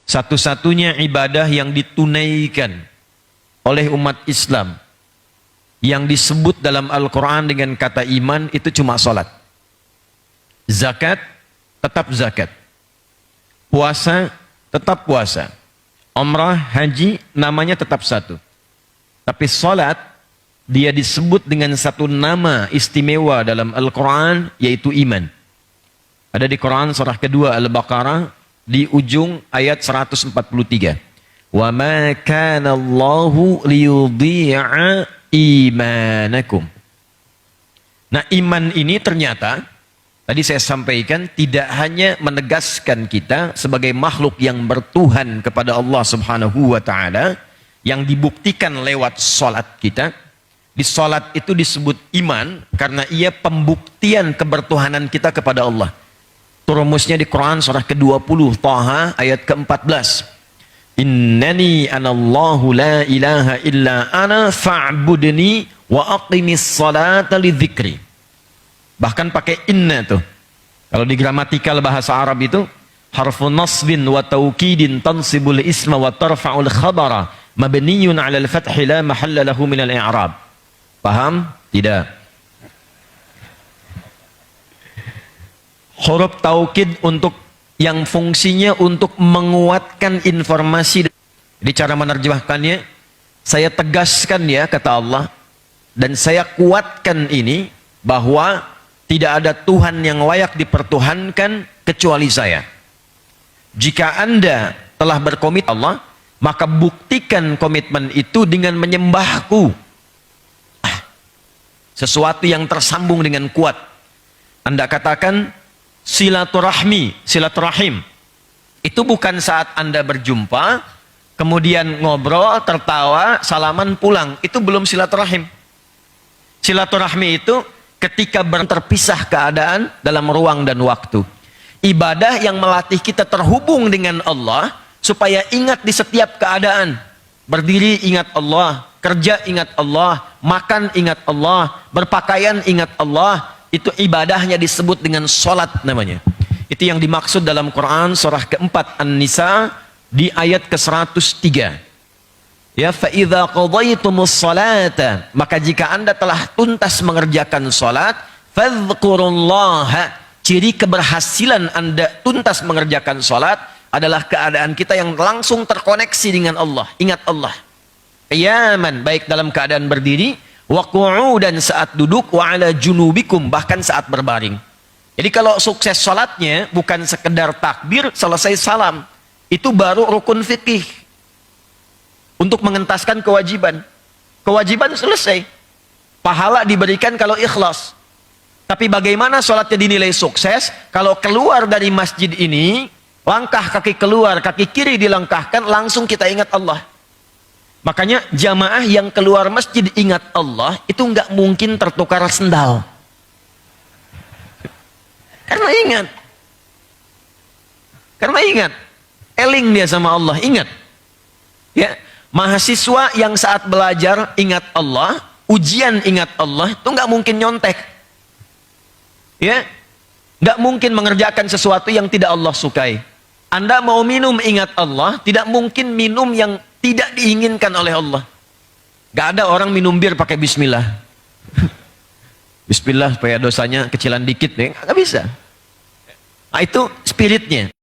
Satu-satunya ibadah yang ditunaikan oleh umat Islam yang disebut dalam Al-Quran dengan kata iman itu cuma salat. Zakat, tetap zakat. Puasa, tetap puasa. Umrah, haji, namanya tetap satu. Tapi salat, dia disebut dengan satu nama istimewa dalam Al-Quran, yaitu iman. Ada di Quran surah kedua Al-Baqarah, di ujung ayat 143. Wa ma kana Allahu liyudhi'a imanakum. Nah, iman ini ternyata tadi saya sampaikan tidak hanya menegaskan kita sebagai makhluk yang bertuhan kepada Allah Subhanahu wa taala yang dibuktikan lewat salat kita. Di salat itu disebut iman karena ia pembuktian kebertuhanan kita kepada Allah. Rumusnya di Quran surah ke-20 Taha ayat ke-14. Innani anallahu la ilaha illa ana fa'budni wa aqimis salata lidzikri. Bahkan pakai inna tuh. Kalau di gramatikal bahasa Arab itu harfu nasbin wa taukidin tansibul isma wa tarfa'ul khabara mabniyun 'ala al-fathi la mahalla lahu min al-i'rab. Paham? Tidak. Huruf taukid untuk yang fungsinya untuk menguatkan informasi. Jadi cara menerjemahkannya, saya tegaskan ya kata Allah, dan saya kuatkan ini bahwa tidak ada Tuhan yang layak dipertuhankan kecuali saya. Jika Anda telah berkomit Allah, maka buktikan komitmen itu dengan menyembahku. Sesuatu yang tersambung dengan kuat. Anda katakan silaturahmi, silaturahim. Itu bukan saat Anda berjumpa, kemudian ngobrol, tertawa, salaman, pulang. Itu belum silaturahim. Silaturahmi itu ketika terpisah keadaan dalam ruang dan waktu. Ibadah yang melatih kita terhubung dengan Allah, supaya ingat di setiap keadaan. Berdiri ingat Allah, kerja ingat Allah, makan ingat Allah, berpakaian ingat Allah. Itu ibadahnya disebut dengan sholat namanya. Itu yang dimaksud dalam Quran surah keempat An-Nisa di ayat ke-103. Ya, fa idza qadaytumus salata, maka jika Anda telah tuntas mengerjakan salat, fadhkurullaha. Ciri keberhasilan Anda tuntas mengerjakan salat adalah keadaan kita yang langsung terkoneksi dengan Allah. Ingat Allah. Qiyaman, baik dalam keadaan berdiri, wa qu'udan saat duduk, wa ala junubikum, bahkan saat berbaring. Jadi kalau sukses salatnya bukan sekedar takbir selesai salam, itu baru rukun fikih untuk mengentaskan kewajiban. Kewajiban selesai, pahala diberikan kalau ikhlas. Tapi bagaimana salatnya dinilai sukses kalau keluar dari masjid ini, langkah kaki keluar, kaki kiri dilangkahkan, langsung kita ingat Allah. Makanya jamaah yang keluar masjid ingat Allah itu nggak mungkin tertukar sendal. Karena ingat. Karena ingat. Eling dia sama Allah, ingat. Ya, mahasiswa yang saat belajar ingat Allah, ujian ingat Allah, itu nggak mungkin nyontek. Ya, nggak mungkin mengerjakan sesuatu yang tidak Allah sukai. Anda mau minum ingat Allah, tidak mungkin minum yang tidak diinginkan oleh Allah. Gak ada orang minum bir pakai bismillah. Bismillah supaya dosanya kecilan dikit, ya. Gak bisa. Nah, itu spiritnya.